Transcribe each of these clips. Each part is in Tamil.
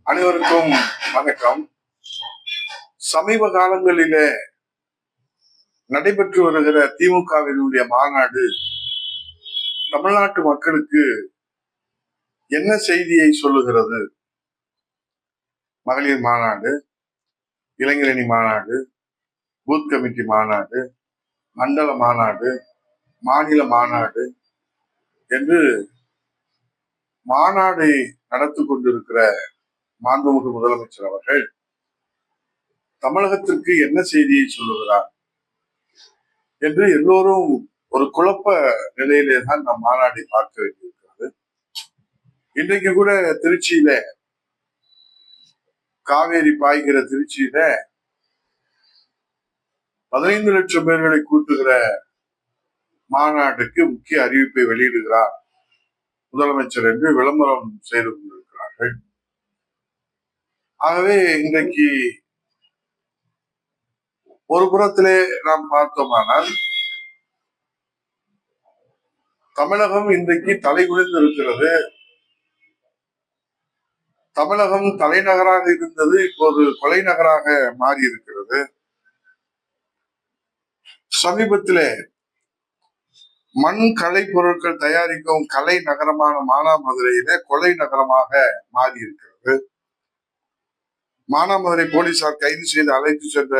அனைவருக்கும் வணக்கம். சமீப காலங்களிலே நடைபெற்று வருகிற திமுகவினுடைய மாநாடு தமிழ்நாட்டு மக்களுக்கு என்ன செய்தியை சொல்லுகிறது? மகளிர் மாநாடு, இளைஞரணி மாநாடு, பூத் கமிட்டி மாநாடு, மண்டல மாநாடு, மாநில மாநாடு என்று மாநாடை நடத்தி கொண்டிருக்கிற மாண்புமிகு முதலமைச்சர் அவர்கள் தமிழகத்திற்கு என்ன செய்தியை சொல்லுகிறார் என்று எல்லோரும் ஒரு குழப்ப நிலையிலே தான் நம் மாநாட்டை பார்க்க வேண்டியிருக்கிறது. இன்றைக்கு கூட திருச்சியில, காவேரி பாய்கிற திருச்சியில 15 லட்சம் பேர்களை கூட்டுகிற மாநாட்டுக்கு முக்கிய அறிவிப்பை வெளியிடுகிறார் முதலமைச்சர் என்று விளம்பரம் செய்து கொண்டிருக்கிறார்கள். ஆகவே இன்றைக்கு ஒரு புறத்திலே நாம் பார்த்தோமானால் தமிழகம் இன்றைக்கு தலைகுனிந்து இருக்கிறது. தமிழகம் தலைநகராக இருந்தது, இப்போது கொலை நகராக மாறி இருக்கிறது. சமீபத்திலே மண் கலை பொருட்கள் தயாரிக்கும் கலை நகரமான மானாமதுரையில கொலை நகரமாக மாறி இருக்கிறது. மானாமதுரை போலீசார் கைது செய்து அழைத்து சென்ற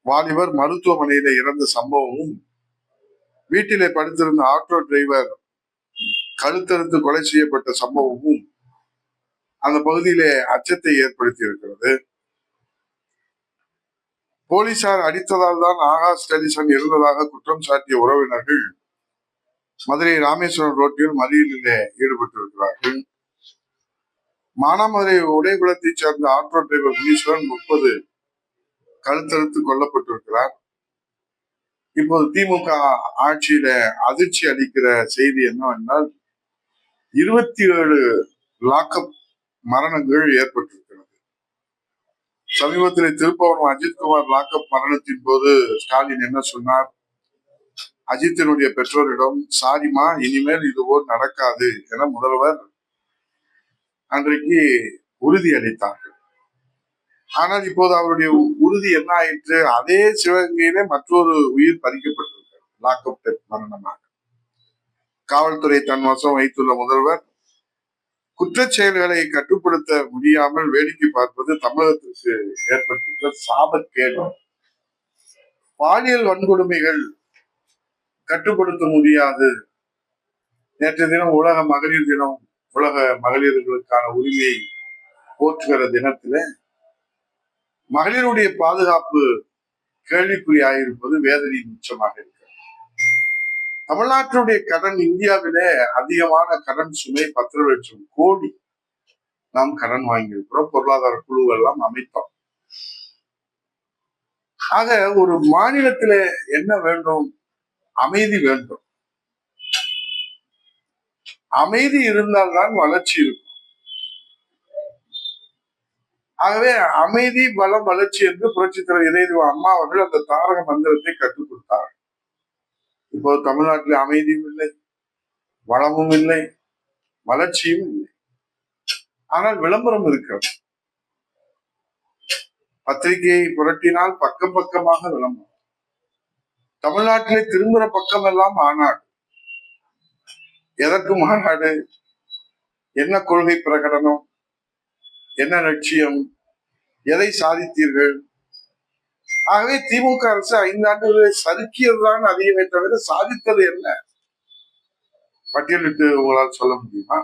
வாலிபர் மருத்துவமனையில இறந்த சம்பவமும், வீட்டிலே படுத்திருந்த ஆட்டோ டிரைவர் கழுத்தறுத்து கொலை செய்யப்பட்ட சம்பவமும் அந்த பகுதியிலே அச்சத்தை ஏற்படுத்தி இருக்கிறது. போலீசார் அடித்ததால் தான் ஆகாஷ் டெலிசன் இருந்ததாக குற்றம் சாட்டிய உறவினர்கள் மதுரை ராமேஸ்வரம் ரோட்டில் மறியலிலே ஈடுபட்டிருக்கிறார்கள். மானாமதுரை உடைகுளத்தைச் சேர்ந்த ஆட்டோ டிரைவர் முனீஸ்வரன் 30 கழுத்தறுத்து கொல்லப்பட்டிருக்கிறார். இப்போது திமுக ஆட்சியில அதிர்ச்சி அளிக்கிற செய்தி என்னவென்றால் 27 லாக்அப் மரணங்கள் ஏற்பட்டிருக்கிறது. சமீபத்தில் திருப்பவனம் அஜித்குமார் லாக்அப் மரணத்தின் போது ஸ்டாலின் என்ன சொன்னார்? அஜித்தினுடைய பெற்றோரிடம், சாரிமா, இனிமேல் இதுபோல் நடக்காது என முதல்வர் அன்றைக்கு உறுதி அளித்தார்கள். ஆனால் இப்போது அவருடைய உறுதி என்ன ஆயிற்று? அதே சிவகங்கையிலே மற்றொரு உயிர் பறிக்கப்பட்டிருக்கிறது, லாக்அப் டெத் மரணமாக. காவல்துறை தன் வசம் வைத்துள்ள முதல்வர் குற்றச் செயல்களை கட்டுப்படுத்த முடியாமல் வேடிக்கை பார்ப்பது தமிழகத்திற்கு ஏற்பட்டிருக்கிற சாபக்கேடு. பாலியல் வன்கொடுமைகள் கட்டுப்படுத்த முடியாது. நேற்று தினம் உலக மகளிர் தினம், உலக மகளிர்களுக்கான உரிமையை போற்றுகிற தினத்தில மகளிருடைய பாதுகாப்பு கேள்விக்குறியாயிருப்பது வேதனையின் உச்சமாக இருக்கிறது. தமிழ்நாட்டினுடைய கடன் இந்தியாவிலே அதிகமான கடன் சுமை 10 லட்சம் கோடி நாம் கடன் வாங்கியிருக்கிறோம். பொருளாதார குழுவெல்லாம் அமைத்தோம். ஆக ஒரு மாநிலத்திலே என்ன வேண்டும்? அமைதி வேண்டும். அமைதி இருந்தால்தான் வளர்ச்சி இருக்கும். ஆகவே அமைதி, பலம், வளர்ச்சி என்று புரட்சித் தலைவர் இதய அம்மா அவர்கள் அந்த தாரக மந்திரத்தை கற்றுக் கொடுத்தார். இப்போ தமிழ்நாட்டில் அமைதியும் இல்லை, வளமும் இல்லை, வளர்ச்சியும் இல்லை. ஆனால் விளம்பரம் இருக்கிறது. பத்திரிகையை புரட்டினால் பக்கம் பக்கமாக விளம்பரம். தமிழ்நாட்டிலே திரும்புகிற பக்கம் எல்லாம் மாநாடு. எதற்கு மாநாடு? என்ன கொள்கை பிரகடனம்? என்ன லட்சியம்? எதை சாதித்தீர்கள்? ஆகவே திமுக அரசு 5 ஆண்டுகளில் சறுக்கியதுதான் அதிகமே தவிர சாதித்தது என்ன? பட்டியலிட்டு உங்களால் சொல்ல முடியுமா?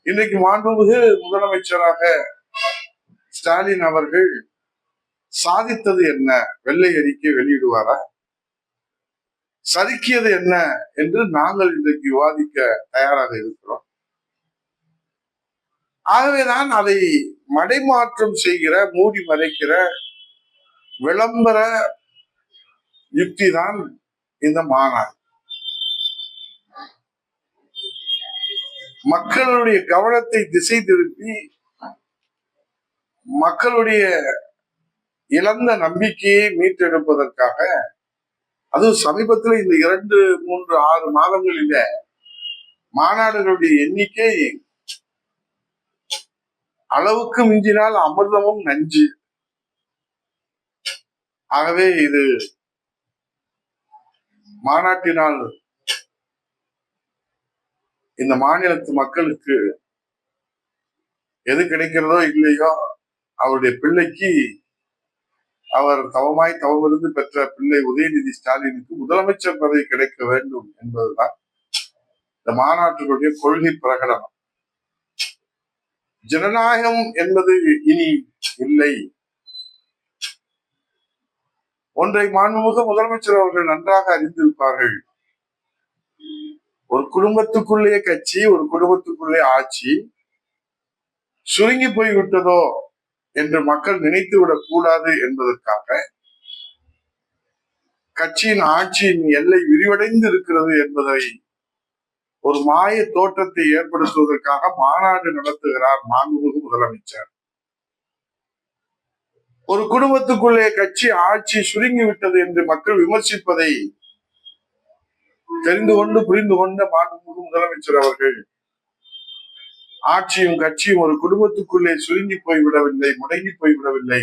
இன்றைக்கு மாண்புமிகு முதலமைச்சராக ஸ்டாலின் அவர்கள் சாதித்தது என்ன? வெள்ளை அறிக்கை வெளியிடுவாரா? சறுக்கியது என்ன என்று நாங்கள் இன்றைக்கு விவாதிக்க தயாராக இருக்கிறோம். ஆகவேதான் அதை மடைமாற்றம் செய்கிற, மூடி மறைக்கிற விளம்பர யுக்தி தான் இந்த மாநாடு. மக்களுடைய கவனத்தை திசை திருப்பி மக்களுடைய இழந்த நம்பிக்கையை மீட்டெடுப்பதற்காக, அதுவும் சமீபத்தில் இந்த 2, 3, 6 மாதங்களில மாநாடுகளுடைய எண்ணிக்கை அளவுக்கு மிஞ்சினால் அமிர்தமும் நஞ்சு. ஆகவே இது மாநாட்டினால் இந்த மாநிலத்து மக்களுக்கு எது கிடைக்கிறதோ இல்லையோ, அவருடைய பிள்ளைக்கு, அவர் தவமிருந்து பெற்ற பிள்ளை உதயநிதி ஸ்டாலினுக்கு முதலமைச்சர் பதவி கிடைக்க வேண்டும் என்பதுதான் இந்த மாநாட்டினுடைய கொள்கை பிரகடனம். ஜனநாயகம் என்பது இனி இல்லை. ஒன்றை மாண்புமிகு முதலமைச்சர் அவர்கள் நன்றாக அறிந்திருப்பார்கள். ஒரு குடும்பத்துக்குள்ளே கட்சி, ஒரு குடும்பத்துக்குள்ளே ஆட்சி சுருங்கி போய்விட்டதோ என்று மக்கள் நினைத்து விடக் கூடாது என்பதற்காக கட்சியின் ஆட்சியின் எல்லை விரிவடைந்து இருக்கிறது என்பதை ஒரு மாய தோற்றத்தை ஏற்படுத்துவதற்காக மாநாடு நடத்துகிறார் மாண்புமிகு முதலமைச்சர். ஒரு குடும்பத்துக்குள்ளே கட்சி ஆட்சி சுருங்கி விட்டது என்று மக்கள் விமர்சிப்பதை தெரிந்து கொண்டு புரிந்து கொண்ட மாண்புமிகு முதலமைச்சர் அவர்கள் ஆட்சியும் கட்சியும் ஒரு குடும்பத்துக்குள்ளே சுருங்கி போய்விடவில்லை, முடங்கி போய்விடவில்லை,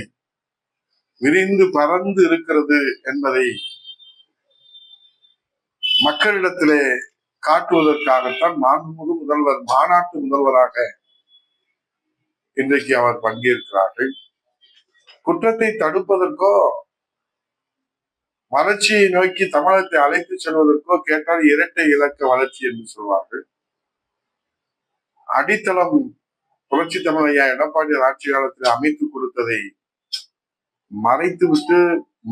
விரிந்து பறந்து இருக்கிறது என்பதை மக்களிடத்திலே காட்டுவதற்காகத்தான் மாண்புமிகு முதல்வர் மாநாட்டு முதல்வராக இன்றைக்கு அவர் பங்கேற்கிறார்கள். குற்றத்தை தடுப்பதற்கோ வளர்ச்சியை நோக்கி தமிழகத்தை அழைத்து செல்வதற்கோ கேட்டால் இரட்டை இலக்க வளர்ச்சி என்று சொல்வார்கள். அடித்தளம் புரட்சி தமிழையா எடப்பாடி ஆட்சி காலத்தில் அமைத்து கொடுத்ததை மறைத்துவிட்டு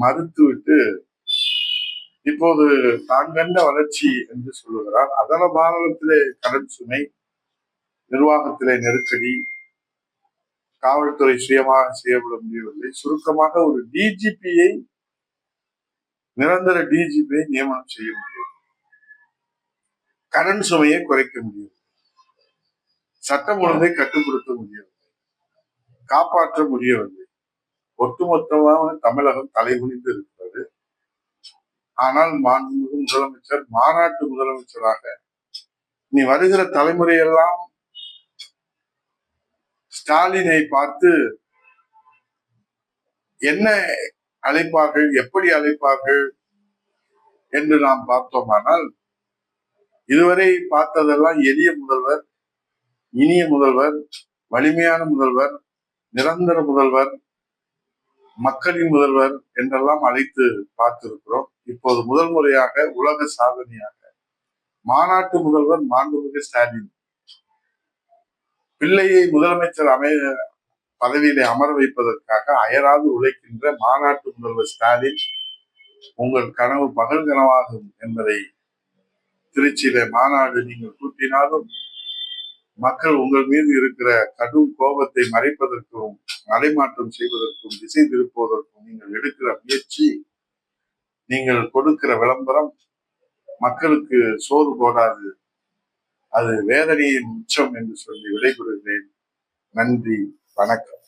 மறுத்துவிட்டு இப்போது தான் கண்ட வளர்ச்சி என்று சொல்லுகிறார். அதன பாரதத்திலே கடன் சுமை, நிர்வாகத்திலே நெருக்கடி, காவல்துறை சுயமாக செய்யப்பட முடியவில்லை. சுருக்கமாக ஒரு டிஜிபியை, நிரந்தர டிஜிபியை நியமனம் செய்ய முடியும், கடன் சுமையை குறைக்க முடியும், சட்டம் ஒழுங்கை கட்டுப்படுத்த முடியவில்லை, காப்பாற்ற முடியவில்லை. ஒட்டுமொத்தமாக தமிழகம் தலைகுனிந்து இருக்கிறது. ஆனால் மாண்புமிகு முதலமைச்சர் மாநாட்டு முதலமைச்சராக நீ வருகிற தலைமுறையெல்லாம் ஸ்டாலினை பார்த்து என்ன அழைப்பார்கள், எப்படி அழைப்பார்கள் என்று நாம் பார்த்தோமானால், இதுவரை பார்த்ததெல்லாம் எளிய முதல்வர், இனிய முதல்வர், வலிமையான முதல்வர், நிரந்தர முதல்வர், மக்களின் முதல்வர் என்றெல்லாம் அழைத்து பார்த்திருக்கிறோம். இப்போது முதல் முறையாக உலக சாதனையாக மாநாட்டு முதல்வர் மாண்புமிகு ஸ்டாலின் பிள்ளையை முதலமைச்சர் பதவியிலே அமர வைப்பதற்காக அயராது உழைக்கின்ற மாநாட்டு முதல்வர் ஸ்டாலின், உங்கள் கனவு பகல் கனவாகும் என்பதை திருச்சியில மாநாடு நீங்கள் கூட்டினாலும் மக்கள் உங்கள் மீது இருக்கிற கடும் கோபத்தை மறைப்பதற்கும் மறைமாற்றம் செய்வதற்கும் திசை திருப்புவதற்கும் நீங்கள் எடுக்கிற முயற்சி, நீங்கள் கொடுக்கிற விளம்பரம் மக்களுக்கு சோறு போடாது. அது வேதனையின் உச்சம் என்று சொல்லி விடைபெறுகிறேன். நன்றி, வணக்கம்.